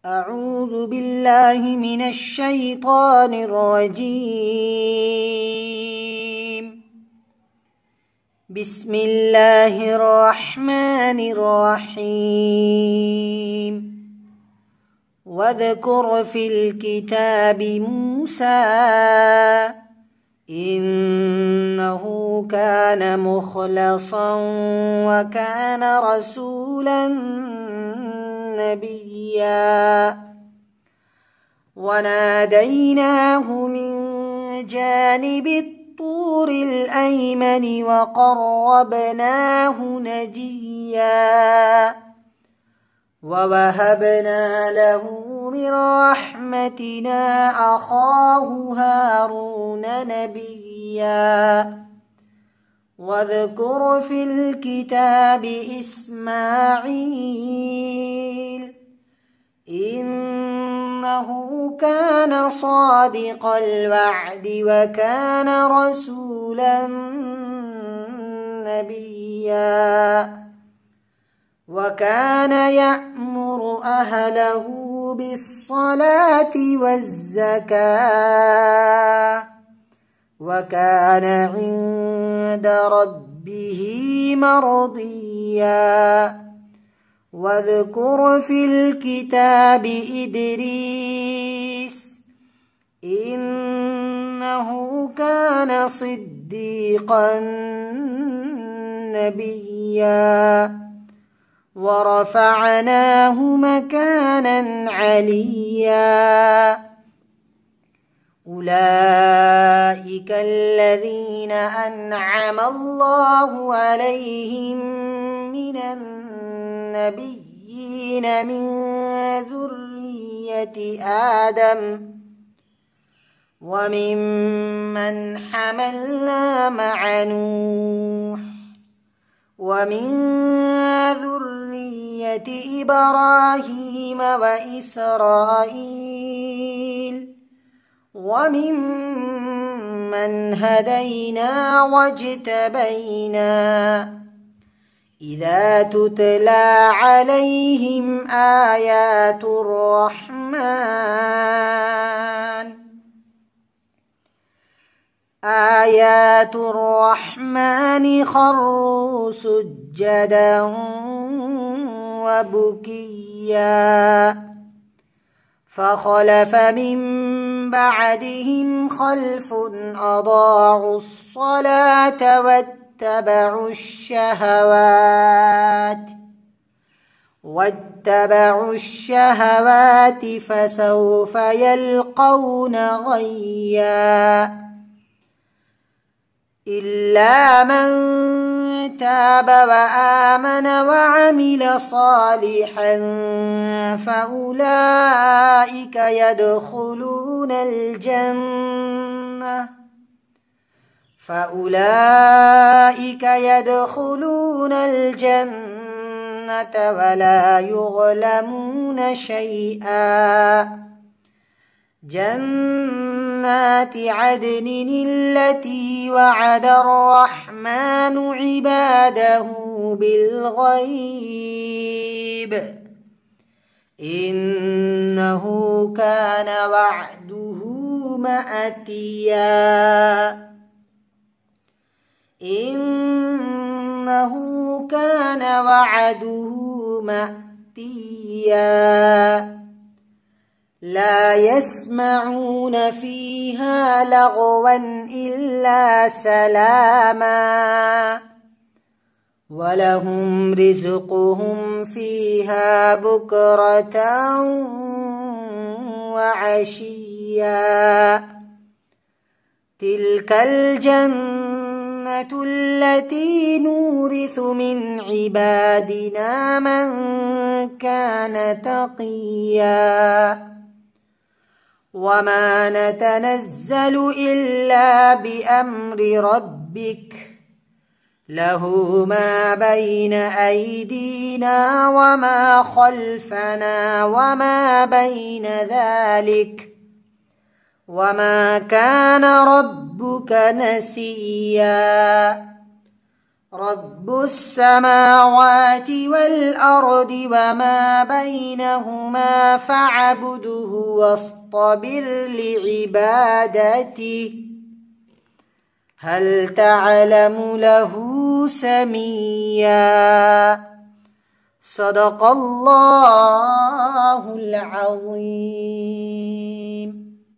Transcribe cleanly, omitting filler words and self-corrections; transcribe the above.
أعوذ بالله من الشيطان الرجيم. بسم الله الرحمن الرحيم. واذكر في الكتاب موسى إنه كان مخلصا وكان رسولا نبيا وناديناه من جانب الطور الأيمن وقربناه نجيا ووهبنا له من رحمتنا أخاه هارون نبيا واذكر في الكتاب إسماعيل إنه كان صادق الوعد وكان رسولا نبيا وكان يأمر أهله بالصلاة والزكاة وكان عند ربه مرضيا واذكر في الكتاب إدريس إنه كان صديقا نبيا ورفعناه مكانا عليا أولئك الذين أنعم الله عليهم من النبيين من ذرية آدم وممن حملنا مع نوح ومن ذرية إبراهيم وإسرائيل وممن هدينا واجتبينا إذا تتلى عليهم آيات الرحمن خروا سجدا وبكيا فخلف من بعدهم خلف أضاعوا الصلاة واتبعوا الشهوات فسوف يلقون غيا إلا من تاب وآمن وعمل صالحا فأولئك يدخلون الجنة ولا يظلمون شيئا جنات عدن التي وعد الرحمن عباده بالغيب إنه كان وعده مأتيا لا يسمعون فيها لغوا إلا سلاما ولهم رزقهم فيها بكرة وعشيا تلك الجنة التي نورث من عبادنا من كان تقيا وما نتنزل إلا بأمر ربك له ما بين أيدينا وما خلفنا وما بين ذلك وما كان ربك نسيا رب السماوات والأرض وما بينهما فاعبده واصطبر لعبادته هل تعلم له سميا صدق الله العظيم.